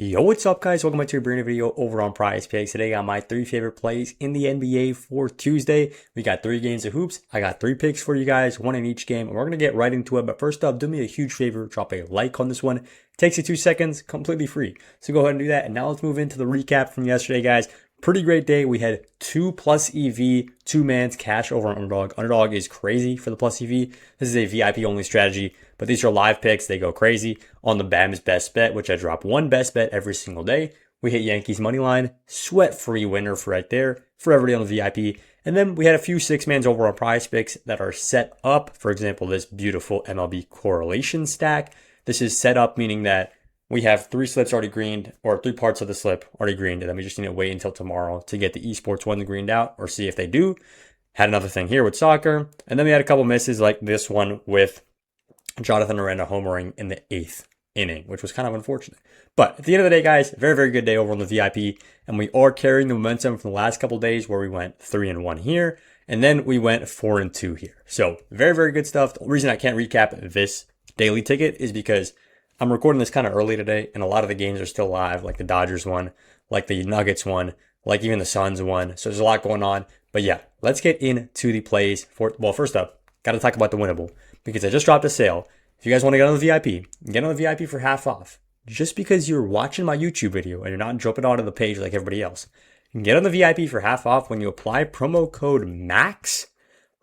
Yo, what's up, guys? Welcome back to a brand new video over on PrizePicks. Today, I got my 3 favorite plays in the NBA for Tuesday. We got 3 games of hoops. I got 3 picks for you guys, one in each game, and we're going to get right into it. But first up, do me a huge favor, drop a like on this one. It takes you 2 seconds, completely free. So go ahead and do that. And now let's move into the recap from yesterday, guys. Pretty great day. We had 2 plus EV, 2-man's cash over on Underdog. Underdog is crazy for the plus EV. This is a VIP only strategy, but these are live picks. They go crazy. On the BAM's best bet, which I drop one best bet every single day, we hit Yankees money line, sweat free winner for right there for everybody on the VIP. And then we had a few 6-mans over on PrizePicks that are set up. For example, this beautiful MLB correlation stack. This is set up meaning that we have 3 slips already greened, or 3 parts of the slip already greened, and then we just need to wait until tomorrow to get the esports one greened out, or see if they do. Had another thing here with soccer, and then we had a couple misses like this one with Jonathan Aranda homering in the 8th inning, which was kind of unfortunate. But at the end of the day, guys, very, very good day over on the VIP, and we are carrying the momentum from the last couple days where we went 3-1 here, and then we went 4-2 here. So very, very good stuff. The reason I can't recap this daily ticket is because I'm recording this kind of early today, and a lot of the games are still live, like the Dodgers one, like the Nuggets one, like even the Suns one. So there's a lot going on. But yeah, let's get into the plays. Well, first up, got to talk about the winnable, because I just dropped a sale. If you guys want to get on the VIP, get on the VIP for half off. Just because you're watching my YouTube video and you're not jumping onto the page like everybody else, get on the VIP for half off when you apply promo code MAX.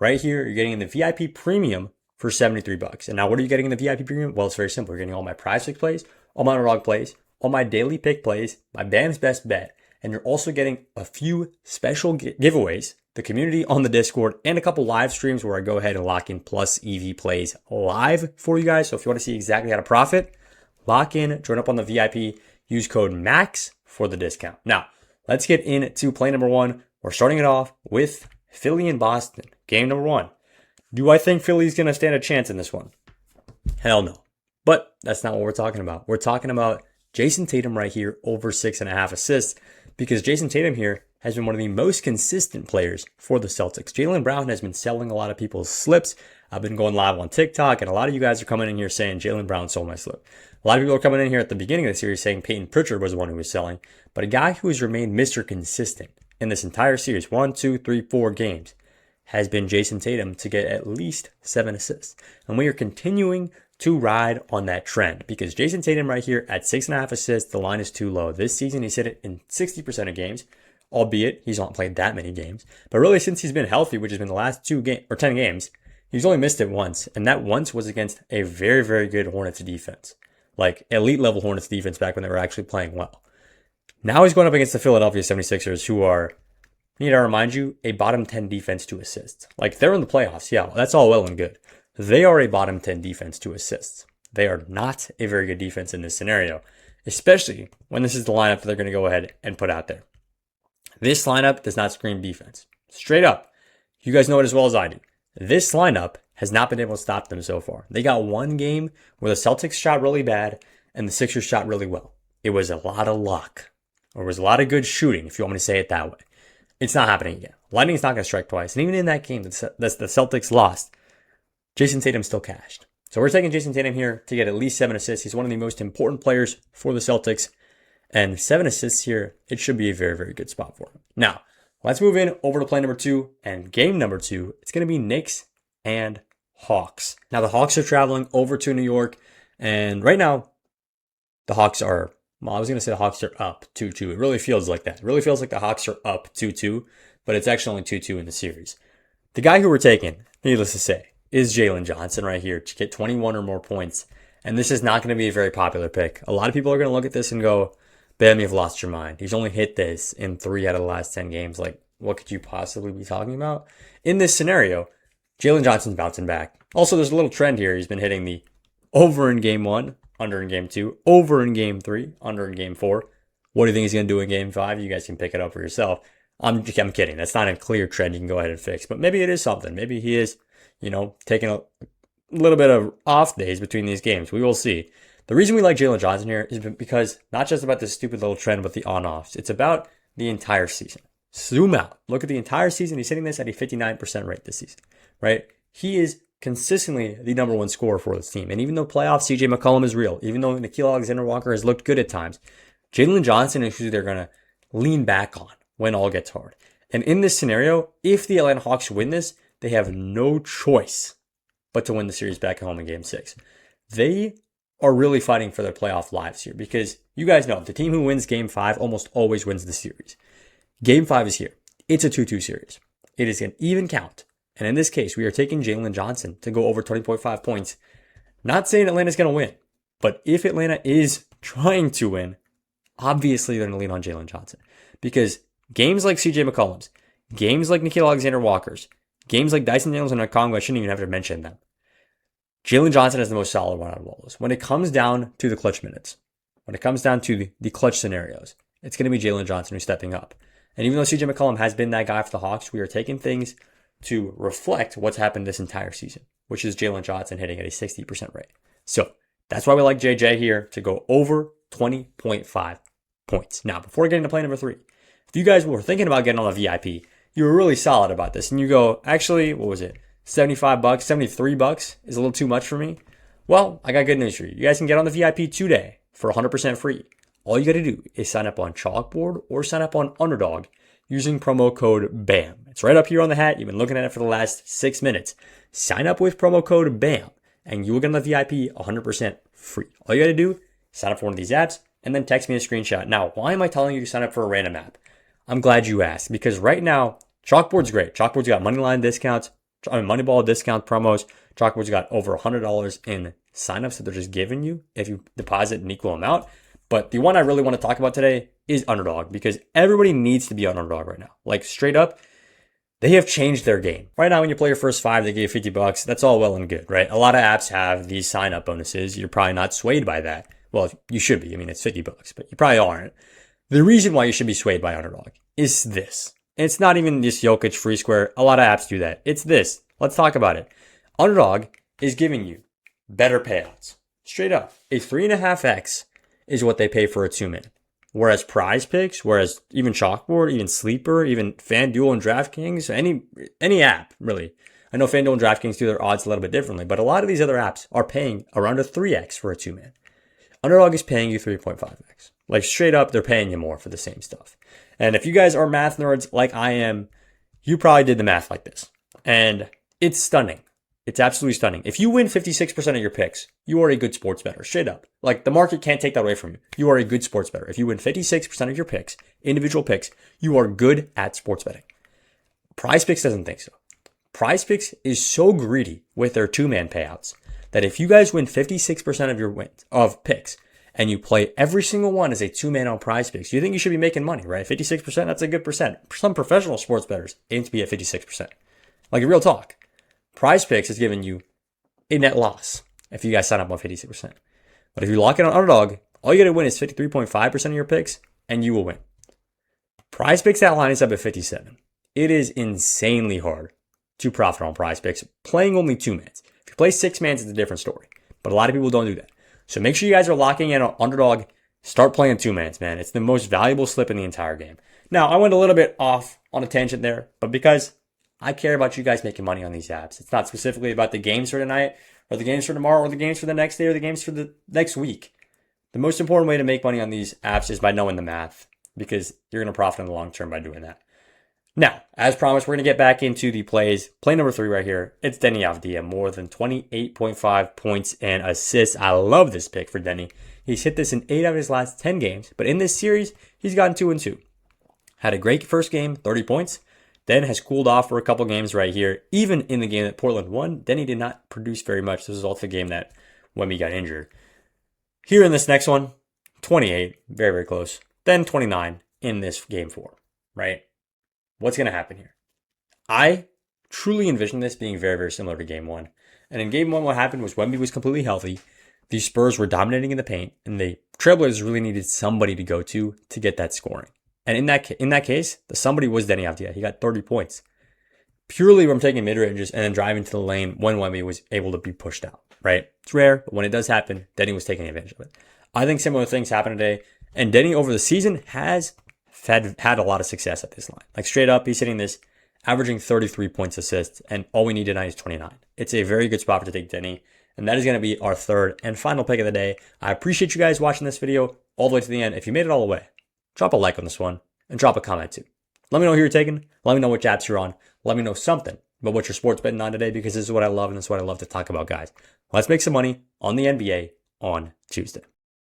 Right here, you're getting the VIP premium for $73. And now what are you getting in the VIP premium? Well, it's very simple. You're getting all my PrizePicks plays, all my Underdog plays, all my daily pick plays, my BAM's best bet, and you're also getting a few special giveaways, the community on the Discord, and a couple live streams where I go ahead and lock in plus EV plays live for you guys. So if you want to see exactly how to profit, lock in, join up on the VIP, use code MAX for the discount. Now, let's get into play number 1. We're starting it off with Philly and Boston. Game number 1. Do I think Philly's going to stand a chance in this one? Hell no. But that's not what we're talking about. We're talking about Jason Tatum right here over 6.5 assists, because Jason Tatum here has been one of the most consistent players for the Celtics. Jaylen Brown has been selling a lot of people's slips. I've been going live on TikTok, and a lot of you guys are coming in here saying Jaylen Brown sold my slip. A lot of people are coming in here at the beginning of the series saying Peyton Pritchard was the one who was selling, but a guy who has remained Mr. Consistent in this entire series, 1, 2, 3, 4 games, has been Jason Tatum to get at least 7 assists. And we are continuing to ride on that trend, because Jason Tatum right here at 6.5 assists, the line is too low. This season, he's hit it in 60% of games, albeit he's not played that many games. But really, since he's been healthy, which has been the last 10 games, he's only missed it once. And that once was against a very, very good Hornets defense, like elite level Hornets defense back when they were actually playing well. Now he's going up against the Philadelphia 76ers, who are, need to remind you, a bottom 10 defense to assists. Like, they're in the playoffs. Yeah, that's all well and good. They are a bottom 10 defense to assists. They are not a very good defense in this scenario, especially when this is the lineup that they're going to go ahead and put out there. This lineup does not scream defense. Straight up. You guys know it as well as I do. This lineup has not been able to stop them so far. They got one game where the Celtics shot really bad and the Sixers shot really well. It was a lot of luck. Or it was a lot of good shooting, if you want me to say it that way. It's not happening again. Lightning's not going to strike twice. And even in that game that the Celtics lost, Jason Tatum still cashed. So we're taking Jason Tatum here to get at least 7 assists. He's one of the most important players for the Celtics. And 7 assists here, it should be a very, very good spot for him. Now, let's move in over to play number 2. And game number 2, it's going to be Knicks and Hawks. Now, the Hawks are traveling over to New York. And right now, the Hawks are, well, I was going to say the Hawks are up 2-2. It really feels like that. It really feels like the Hawks are up 2-2, but it's actually only 2-2 in the series. The guy who we're taking, needless to say, is Jalen Johnson right here to get 21 or more points. And this is not going to be a very popular pick. A lot of people are going to look at this and go, Bam, you've lost your mind. He's only hit this in 3 out of the last 10 games. Like, what could you possibly be talking about? In this scenario, Jalen Johnson's bouncing back. Also, there's a little trend here. He's been hitting the over in game 1, under in game 2, over in game 3, under in game 4. What do you think he's going to do in game 5? You guys can pick it up for yourself. I'm kidding. That's not a clear trend you can go ahead and fix. But maybe it is something. Maybe he is, taking a little bit of off days between these games. We will see. The reason we like Jalen Johnson here is because not just about this stupid little trend with the on-offs. It's about the entire season. Zoom out. Look at the entire season. He's hitting this at a 59% rate this season, right? He is consistently the number 1 scorer for this team. And even though playoffs, CJ McCollum is real, even though Nickeil Alexander-Walker has looked good at times, Jalen Johnson is who they're going to lean back on when all gets hard. And in this scenario, if the Atlanta Hawks win this, they have no choice but to win the series back at home in Game 6. They are really fighting for their playoff lives here because you guys know the team who wins Game 5 almost always wins the series. Game 5 is here. It's a 2-2 series. It is an even count. And in this case, we are taking Jalen Johnson to go over 20.5 points. Not saying Atlanta's going to win, but if Atlanta is trying to win, obviously they're going to lean on Jalen Johnson. Because games like CJ McCollum's, games like Nickeil Alexander-Walker's, games like Dyson Daniels and Okongwu, I shouldn't even have to mention them. Jalen Johnson is the most solid one out of all those. When it comes down to the clutch minutes, when it comes down to the clutch scenarios, it's going to be Jalen Johnson who's stepping up. And even though CJ McCollum has been that guy for the Hawks, we are taking things to reflect what's happened this entire season, which is Jalen Johnson hitting at a 60% rate. So that's why we like JJ here to go over 20.5 points. Now, before getting to play number 3, if you guys were thinking about getting on the VIP, you were really solid about this. And you go, actually, what was it? $75, $73 is a little too much for me. Well, I got good news for you. You guys can get on the VIP today for 100% free. All you got to do is sign up on Chalkboard or sign up on Underdog using promo code BAM. It's right up here on the hat. You've been looking at it for the last 6 minutes. Sign up with promo code BAM and you will get on the VIP 100% free. All you got to do is sign up for one of these apps and then text me a screenshot. Now, why am I telling you to sign up for a random app? I'm glad you asked because right now, Chalkboard's great. Chalkboard's got moneyline discounts, Moneyball discount promos. Chalkboard's got over $100 in signups that they're just giving you if you deposit an equal amount. But the one I really want to talk about today is Underdog because everybody needs to be on Underdog right now. Like straight up, they have changed their game. Right now, when you play your first 5, they give you $50. That's all well and good, right? A lot of apps have these sign-up bonuses. You're probably not swayed by that. Well, you should be. I mean, it's $50, but you probably aren't. The reason why you should be swayed by Underdog is this. And it's not even just Jokic free square. A lot of apps do that. It's this. Let's talk about it. Underdog is giving you better payouts. Straight up. A 3.5x is what they pay for a 2-man. Whereas PrizePicks, whereas even Chalkboard, even Sleeper, even FanDuel and DraftKings, any app, really. I know FanDuel and DraftKings do their odds a little bit differently, but a lot of these other apps are paying around a 3x for a 2-man. Underdog is paying you 3.5x. Like straight up, they're paying you more for the same stuff. And if you guys are math nerds like I am, you probably did the math like this. And it's stunning. It's absolutely stunning. If you win 56% of your picks, you are a good sports bettor. Straight up. Like the market can't take that away from you. You are a good sports bettor. If you win 56% of your picks, individual picks, you are good at sports betting. PrizePicks doesn't think so. PrizePicks is so greedy with their 2-man payouts that if you guys win 56% of your wins of picks and you play every single one as a 2-man on PrizePicks, you think you should be making money, right? 56%, that's a good percent. Some professional sports bettors aim to be at 56%. Like real talk. PrizePicks is giving you a net loss if you guys sign up on 56%. But if you lock in on Underdog, all you got to win is 53.5% of your picks, and you will win. PrizePicks, that line is up at 57. It is insanely hard to profit on PrizePicks playing only 2-mans. If you play 6-mans, it's a different story. But a lot of people don't do that. So make sure you guys are locking in on Underdog. Start playing 2-mans, man. It's the most valuable slip in the entire game. Now, I went a little bit off on a tangent there, but because I care about you guys making money on these apps. It's not specifically about the games for tonight or the games for tomorrow or the games for the next day or the games for the next week. The most important way to make money on these apps is by knowing the math because you're going to profit in the long term by doing that. Now, as promised, we're going to get back into the plays. Play number 3 right here. It's Denny Avdia, more than 28.5 points and assists. I love this pick for Denny. He's hit this in 8 out of his last 10 games, but in this series, he's gotten 2-2. Had a great first game, 30 points. Then has cooled off for a couple games right here. Even in the game that Portland won, Denny did not produce very much. This was also the game that Wemby got injured. Here in this next one, 28, very, very close. Then 29 in this game 4, right? What's going to happen here? I truly envision this being very, very similar to game 1. And in game 1, what happened was Wemby was completely healthy. The Spurs were dominating in the paint, and the Trailblazers really needed somebody to go to get that scoring. And in that case, the somebody was Denny Avdia. He got 30 points. Purely from taking mid-ranges and then driving to the lane when Wemby was able to be pushed out, right? It's rare, but when it does happen, Denny was taking advantage of it. I think similar things happen today. And Denny over the season has had a lot of success at this line. Like straight up, he's hitting this, averaging 33 points assists, and all we need tonight is 29. It's a very good spot to take Denny. And that is going to be our third and final pick of the day. I appreciate you guys watching this video. all the way to the end. If you made it all the way, drop a like on this one and drop a comment too. Let me know who you're taking. Let me know which apps you're on. Let me know something about what your sports betting on today, because this is what I love and this is what I love to talk about, guys. Let's make some money on the NBA on Tuesday.